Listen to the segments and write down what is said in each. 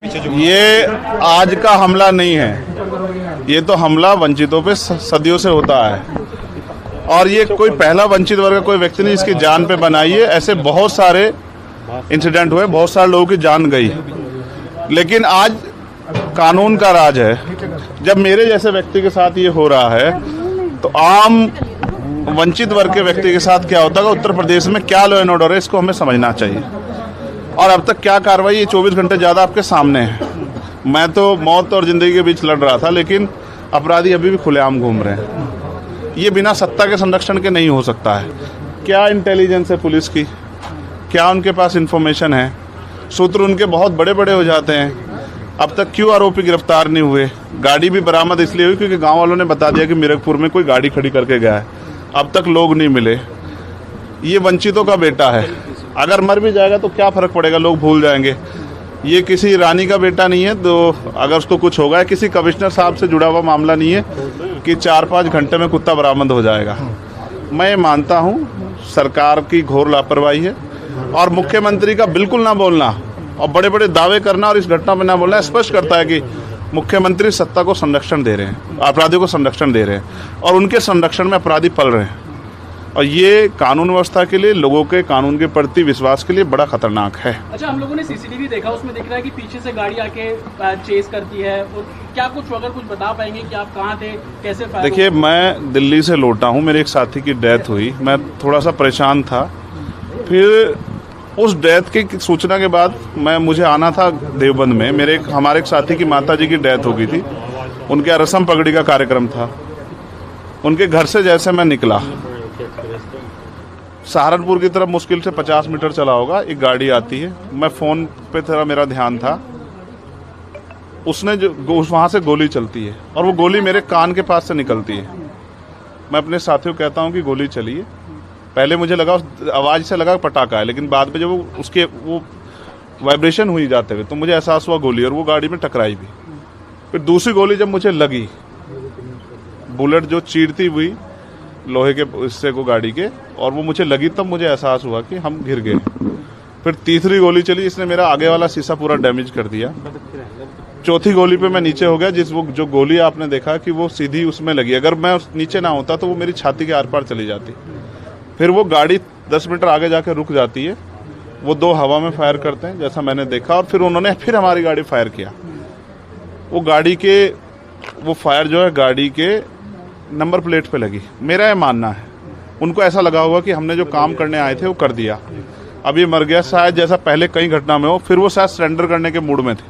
ये आज का हमला नहीं है, ये तो हमला वंचितों पे सदियों से होता है। और ये कोई पहला वंचित वर्ग का कोई व्यक्ति नहीं जिसकी जान पे बनाई है। ऐसे बहुत सारे इंसिडेंट हुए, बहुत सारे लोगों की जान गई, लेकिन आज कानून का राज है। जब मेरे जैसे व्यक्ति के साथ ये हो रहा है तो आम वंचित वर्ग के व्यक्ति के साथ क्या होता है, उत्तर प्रदेश में क्या लॉ एंड ऑर्डर है, इसको हमें समझना चाहिए। और अब तक क्या कार्रवाई, ये 24 घंटे ज़्यादा आपके सामने है। मैं तो मौत और ज़िंदगी के बीच लड़ रहा था, लेकिन अपराधी अभी भी खुलेआम घूम रहे हैं। ये बिना सत्ता के संरक्षण के नहीं हो सकता है। क्या इंटेलिजेंस है पुलिस की, क्या उनके पास इंफॉर्मेशन है, सूत्र उनके बहुत बड़े बड़े हो जाते हैं। अब तक क्यों आरोपी गिरफ्तार नहीं हुए? गाड़ी भी बरामद इसलिए हुई क्योंकि गाँव वालों ने बता दिया कि मीरकपुर में कोई गाड़ी खड़ी करके गया है। अब तक लोग नहीं मिले। ये वंचितों का बेटा है, अगर मर भी जाएगा तो क्या फ़र्क पड़ेगा, लोग भूल जाएंगे। ये किसी रानी का बेटा नहीं है, तो अगर उसको कुछ होगा, किसी कमिश्नर साहब से जुड़ा हुआ मामला नहीं है कि 4-5 घंटे में कुत्ता बरामद हो जाएगा। मैं मानता हूँ सरकार की घोर लापरवाही है, और मुख्यमंत्री का बिल्कुल ना बोलना और बड़े बड़े दावे करना और इस घटना में ना बोलना स्पष्ट करता है कि मुख्यमंत्री सत्ता को संरक्षण दे रहे हैं, अपराधियों को संरक्षण दे रहे हैं, और उनके संरक्षण में अपराधी पल रहे हैं। और ये कानून व्यवस्था के लिए, लोगों के कानून के प्रति विश्वास के लिए बड़ा खतरनाक है। अच्छा, हम लोगों ने सीसीटीवी देखा, उसमें दिख रहा है कि पीछे से गाड़ी आके चेस करती है। और क्या कुछ अगर कुछ बता पाएंगे कि आप कहाँ थे, कैसे? देखिए, मैं दिल्ली से लौटा हूँ, मेरे एक साथी की डेथ हुई, मैं थोड़ा सा परेशान था। फिर उस डेथ की सूचना के बाद मुझे आना था देवबंद में। हमारे एक साथी की माताजी की डेथ हो गई थी, उनके यहाँ रस्म पगड़ी का कार्यक्रम था। उनके घर से जैसे मैं निकला, सहारनपुर की तरफ मुश्किल से 50 मीटर चला होगा, एक गाड़ी आती है। मैं फ़ोन पे थोड़ा मेरा ध्यान था, उसने जो वहाँ से गोली चलती है और वो गोली मेरे कान के पास से निकलती है। मैं अपने साथियों को कहता हूँ कि गोली चली है। पहले मुझे लगा, आवाज़ से लगा पटाखा है, लेकिन बाद में जब वो वाइब्रेशन हुई जाते हुए तो मुझे एहसास हुआ गोली, और वो गाड़ी में टकराई भी। फिर दूसरी गोली जब मुझे लगी, बुलेट जो चीरती हुई लोहे के हिस्से को गाड़ी के, और वो मुझे लगी, तब मुझे एहसास हुआ कि हम गिर गए। फिर तीसरी गोली चली, इसने मेरा आगे वाला शीशा पूरा डैमेज कर दिया। चौथी गोली पे मैं नीचे हो गया, जो गोली आपने देखा कि वो सीधी उसमें लगी। अगर मैं नीचे ना होता तो वो मेरी छाती के आर पार चली जाती। फिर वो गाड़ी 10 मीटर आगे जाके रुक जाती है। वो 2 हवा में फायर करते हैं जैसा मैंने देखा, और फिर उन्होंने फिर हमारी गाड़ी फायर किया। वो फायर जो है गाड़ी के नंबर प्लेट पे लगी। मेरा ये मानना है, उनको ऐसा लगा होगा कि हमने जो काम करने आए थे वो कर दिया, अब ये मर गया शायद, जैसा पहले कई घटना में हो। फिर वो शायद सरेंडर करने के मूड में थे,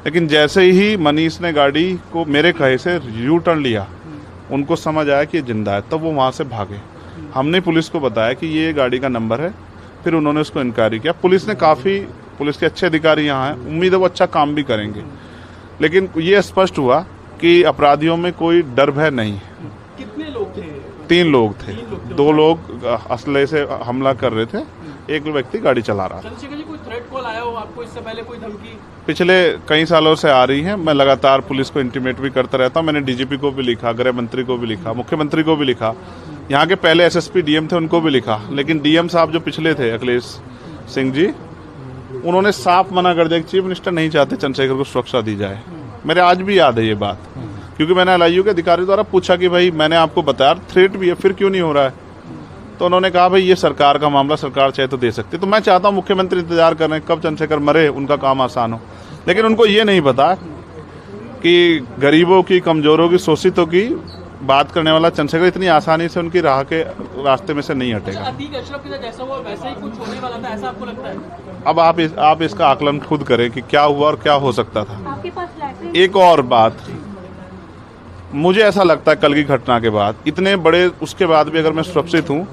लेकिन जैसे ही मनीष ने गाड़ी को मेरे कहे से यू टर्न लिया, उनको समझ आया कि ये जिंदा है, तब वो वहाँ से भागे। हमने पुलिस को बताया कि ये गाड़ी का नंबर है, फिर उन्होंने उसको इंक्वायरी किया। पुलिस के अच्छे अधिकारी यहाँ हैं, उम्मीद है वो अच्छा काम भी करेंगे। लेकिन ये स्पष्ट हुआ कि अपराधियों में कोई डर भय नहीं है। कितने लोग थे? 3 लोग थे। 2 लोग असले से हमला कर रहे थे, एक व्यक्ति गाड़ी चला रहा था। चंद्रशेखर जी, कोई थ्रेट कॉल आया हो आपको इससे पहले, कोई धमकी? पिछले कई सालों से आ रही है। मैं लगातार पुलिस को इंटीमेट भी करता रहता हूँ। मैंने डीजीपी को भी लिखा, गृह मंत्री को भी लिखा, मुख्यमंत्री को भी लिखा, यहाँ के पहले एसएसपी डीएम थे उनको भी लिखा। लेकिन डीएम साहब जो पिछले थे, अखिलेश सिंह जी, उन्होंने साफ मना कर दिया कि चीफ मिनिस्टर नहीं चाहते चंद्रशेखर को सुरक्षा दी जाए। मेरे आज भी याद है ये बात, क्योंकि मैंने एलआईयू के अधिकारी द्वारा पूछा कि भाई मैंने आपको बताया थ्रेट भी है, फिर क्यों नहीं हो रहा है? तो उन्होंने कहा भाई ये सरकार का मामला, सरकार चाहे तो दे सकती। तो मैं चाहता हूँ मुख्यमंत्री इंतजार कर रहे हैं कब चंद्रशेखर मरे, उनका काम आसान हो। लेकिन उनको ये नहीं पता कि गरीबों की, कमजोरों की, शोषितों की बात करने वाला चंद्रशेखर इतनी आसानी से उनकी रास्ते में से नहीं हटेगा। अतीक अशरफ के साथ जैसा हुआ वैसा ही कुछ होने वाला था, ऐसा आपको लगता है? अब आप इसका आकलन खुद करें कि क्या हुआ और क्या हो सकता था। आपके पास एक और बात, मुझे ऐसा लगता है कल की घटना के बाद, इतने बड़े उसके बाद भी अगर मैं सुरक्षित हूँ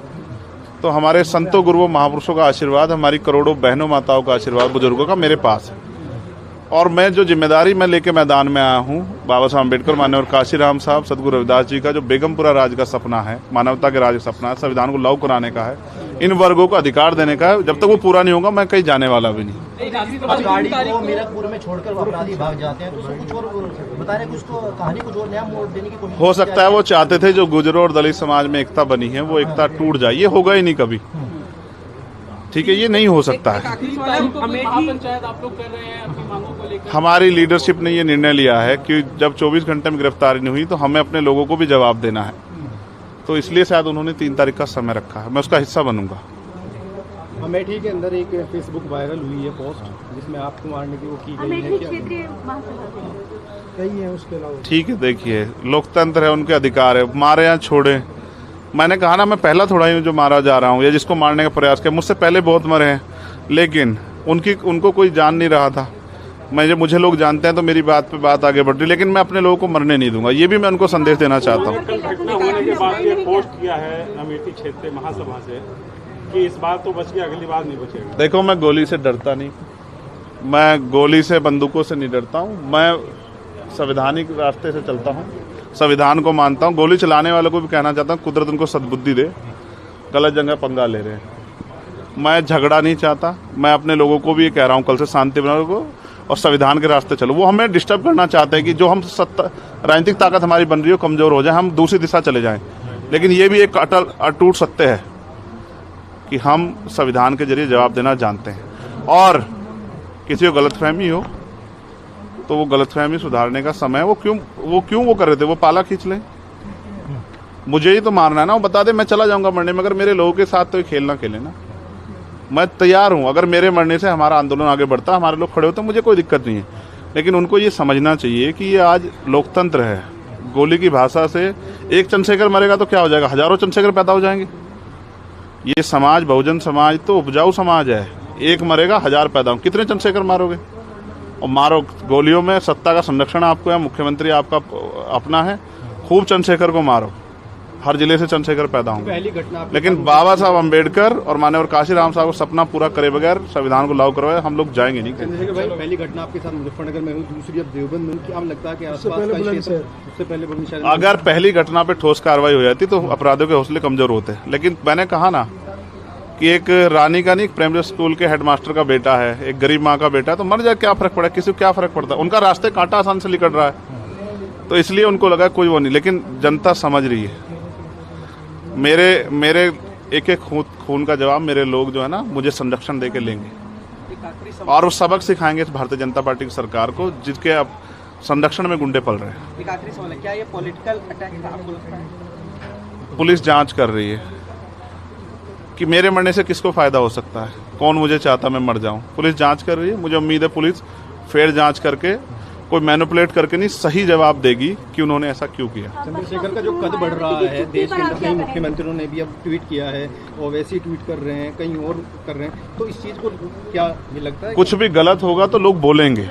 तो हमारे संतों, गुरुओं, महापुरुषों का आशीर्वाद, हमारी करोड़ों बहनों माताओं का आशीर्वाद, बुजुर्गों का मेरे पास है। और मैं जो जिम्मेदारी लेके मैदान में आया हूँ, बाबा साहब अम्बेडकर, माननीय काशीराम साहब, सदगुरु रविदास जी का जो बेगमपुरा राज का सपना है, मानवता के राज का सपना है, संविधान को लागू कराने का है, इन वर्गों को अधिकार देने का है, जब तक वो पूरा नहीं होगा मैं कहीं जाने वाला भी नहीं। गाड़ी को मीरकपुर में छोड़कर अपराधी भाग जाते हैं, तो उसको कुछ और बता रहे, कुछ तो कहानी कुछ और नया मोड़ देने की कोशिश हो सकता है वो चाहते थे जो गुजरों और दलित समाज में एकता बनी है, वो एकता टूट जाए। ये होगा ही नहीं कभी। ठीक है, ये नहीं हो सकता है। महापंचायत आप लोग कर रहे हैं अपनी मांगों को लेकर। हमारी लीडरशिप ने ये निर्णय लिया है कि जब 24 घंटे में गिरफ्तारी नहीं हुई तो हमें अपने लोगों को भी जवाब देना है, तो इसलिए शायद उन्होंने 3 तारीख का समय रखा है। मैं उसका हिस्सा बनूंगा। अमेठी के अंदर एक फेसबुक वायरल हुई है पोस्ट जिसमें आपको मारने की वो की गई है, क्षेत्रीय महासभा कई है उसके अलावा। ठीक है, देखिए लोकतंत्र है, उनके अधिकार है, मारे या छोड़े। मैंने कहा ना, मैं पहला थोड़ा ही हूँ जो मारा जा रहा हूँ या जिसको मारने का प्रयास किया। मुझसे पहले बहुत मरे हैं, लेकिन उनको कोई जान नहीं रहा था। मुझे लोग जानते हैं तो मेरी बात पे बात आगे बढ़ रही, लेकिन मैं अपने लोगों को मरने नहीं दूंगा। ये भी मैं उनको संदेश देना चाहता हूँ। घटना होने के बाद ये पोस्ट किया है अमेठी क्षेत्रीय महासभा से कि इस बार तो बच गया, अगली बार नहीं बचेगा। देखो, मैं गोली से डरता नहीं, मैं गोली से बंदूकों से नहीं डरता हूँ। मैं संवैधानिक रास्ते से चलता हूँ, संविधान को मानता हूँ। गोली चलाने वालों को भी कहना चाहता हूँ, कुदरत उनको सद्बुद्धि दे, गलत जगह पंगा ले रहे हैं। मैं झगड़ा नहीं चाहता, मैं अपने लोगों को भी ये कह रहा हूँ कल से शांति बनाओ को और संविधान के रास्ते चलो। वो हमें डिस्टर्ब करना चाहते हैं कि जो हम राजनीतिक ताकत हमारी बन रही हो कमजोर हो जाए, हम दूसरी दिशा चले जाएं। लेकिन ये भी एक अटूट सत्य है कि हम संविधान के जरिए जवाब देना जानते हैं, और किसी को गलतफहमी हो तो वो गलतफहमी सुधारने का समय है। वो क्यों वो कर रहे थे, वो पाला खींच लें। मुझे ही तो मारना है ना, वो बता दे मैं चला जाऊंगा मरने, मगर मेरे लोगों के साथ तो ये खेल ना खेले ना। मैं तैयार हूं, अगर मेरे मरने से हमारा आंदोलन आगे बढ़ता, हमारे लोग खड़े होते, मुझे कोई दिक्कत नहीं है। लेकिन उनको ये समझना चाहिए कि ये आज लोकतंत्र है। गोली की भाषा से एक चंद्रशेखर मरेगा तो क्या हो जाएगा, हजारों चंद्रशेखर पैदा हो जाएंगे। ये समाज, बहुजन समाज तो उपजाऊ समाज है। एक मरेगा, 1000 पैदा हो, कितने चंद्रशेखर मारोगे? और मारो गोलियों में, सत्ता का संरक्षण आपको है, मुख्यमंत्री आपका अपना है, खूब चंद्रशेखर को मारो, हर जिले से चंद्रशेखर पैदा होंगे। पहली घटना लेकिन बाबा साहब अम्बेडकर और माननीय काशीराम साहब को सपना पूरा करे बगैर संविधान को लागू करवाए हम लोग जाएंगे नहीं। चंद्रशेखर भाई, पहली घटना आपके साथ मुजफ्फरनगर में हुई, दूसरी अब देवबंद में, क्या लगता है कि आसपास का क्षेत्र उससे पहले बुलंदशहर? अगर पहली घटना पे ठोस कार्रवाई हो जाती तो अपराधियों के हौसले कमजोर होते। लेकिन मैंने कहा ना कि एक रानी का नहीं, एक प्राइमरी स्कूल के हेडमास्टर का बेटा है, एक गरीब माँ का बेटा है, तो मर जाए, क्या फर्क पड़ा, किसी को क्या फर्क पड़ता है? उनका रास्ते कांटा आसान से निकल रहा है, तो इसलिए उनको लगा कोई वो नहीं। लेकिन जनता समझ रही है। मेरे एक खून का जवाब मेरे लोग जो है ना मुझे संरक्षण दे के लेंगे, और वो सबक सिखाएंगे इस भारतीय जनता पार्टी की सरकार को, जिसके अब संरक्षण में गुंडे पल रहे हैं। एक आखिरी सवाल है, क्या ये पॉलिटिकल अटैक था आपको लगता है? पुलिस जांच कर रही है कि मेरे मरने से किसको फायदा हो सकता है, कौन मुझे चाहता मैं मर जाऊं। पुलिस जांच कर रही है, मुझे उम्मीद है पुलिस फेयर जांच करके, कोई मैनिपुलेट करके नहीं, सही जवाब देगी कि उन्होंने ऐसा क्यों किया। चंद्रशेखर का जो कद बढ़ रहा है देश के अंदर, कई मुख्यमंत्रियों ने भी अब ट्वीट किया है, ओवैसी ट्वीट कर रहे हैं, कहीं और कर रहे हैं, तो इस चीज को क्या ये लगता है? कुछ भी गलत होगा तो लोग बोलेंगे।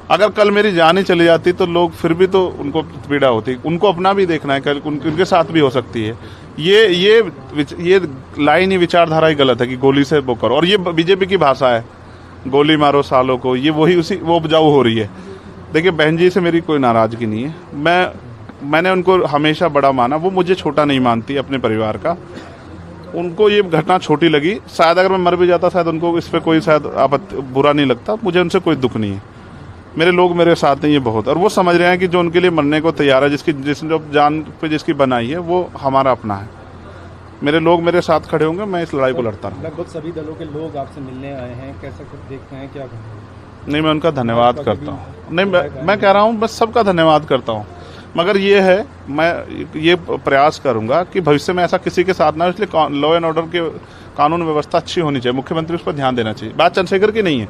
अगर कल मेरी जान ही चली जाती तो लोग फिर भी तो उनको पीड़ा होती, उनको अपना भी देखना है, कल उनके साथ भी हो सकती है। ये लाइन ही, विचारधारा ही गलत है कि गोली से वो करो, और ये बीजेपी की भाषा है, गोली मारो सालों को, ये वो उपजाऊ हो रही है। देखिए, बहन जी से मेरी कोई नाराजगी नहीं है, मैंने उनको हमेशा बड़ा माना, वो मुझे छोटा नहीं मानती अपने परिवार का। उनको ये घटना छोटी लगी, शायद अगर मैं मर भी जाता शायद उनको इस पर कोई शायद बुरा नहीं लगता, मुझे उनसे कोई दुख नहीं है। मेरे लोग मेरे साथ हैं ये बहुत, और वो समझ रहे हैं कि जो उनके लिए मरने को तैयार है, जिसने जो जान पे जिसकी बनाई है, वो हमारा अपना है। मेरे लोग मेरे साथ खड़े होंगे, मैं इस लड़ाई को लड़ता रहूँ। लगभग सभी दलों के लोग आपसे मिलने आए हैं, कैसा कुछ देखते हैं, क्या? नहीं, मैं उनका धन्यवाद करता हूँ। नहीं, मैं कह रहा हूँ, बस सबका धन्यवाद करता हूँ, मगर ये है, मैं ये प्रयास करूंगा कि भविष्य में ऐसा किसी के साथ ना हो, इसलिए लॉ एंड ऑर्डर के कानून व्यवस्था अच्छी होनी चाहिए, मुख्यमंत्री उस पर ध्यान देना चाहिए। बात चंद्रशेखर की नहीं है,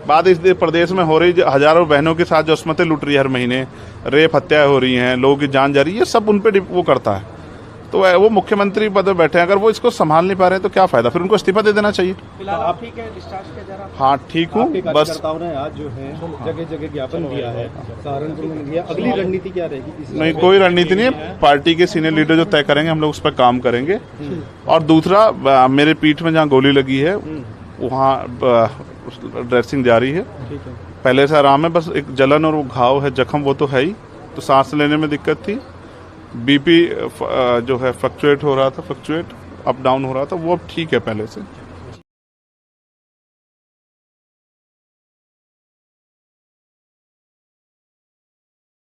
बात इस प्रदेश में हो रही हजारों बहनों के साथ जो अस्मतें लूट रही है, हर महीने रेप हत्याएं हो रही हैं, लोगों की जान जा रही है, ये सब उन पे वो करता है। तो वो मुख्यमंत्री पद पर बैठे हैं, अगर वो इसको संभाल नहीं पा रहे हैं तो क्या फायदा, फिर उनको इस्तीफा दे देना चाहिए। फिलहाल आप ठीक है, डिस्चार्ज किया जा रहा है? हाँ, ठीक हूँ। बस कार्यकर्ताओं ने आज जो है जगह जगह ज्ञापन दिया है, सहारनपुर में दिया, अगली रणनीति क्या रहेगी? नहीं, कोई रणनीति नहीं है, पार्टी के सीनियर लीडर जो तय करेंगे हम लोग उस पर काम करेंगे। और दूसरा, मेरे पीठ में जहाँ गोली लगी है वहाँ ड्रेसिंग जारी है, पहले से आराम है, बस एक जलन और वो घाव है, जख्म वो तो है ही, तो सांस लेने में दिक्कत थी। बीपी जो है फ्लक्चुएट हो रहा था, अप डाउन हो रहा था, वो अब ठीक है पहले से।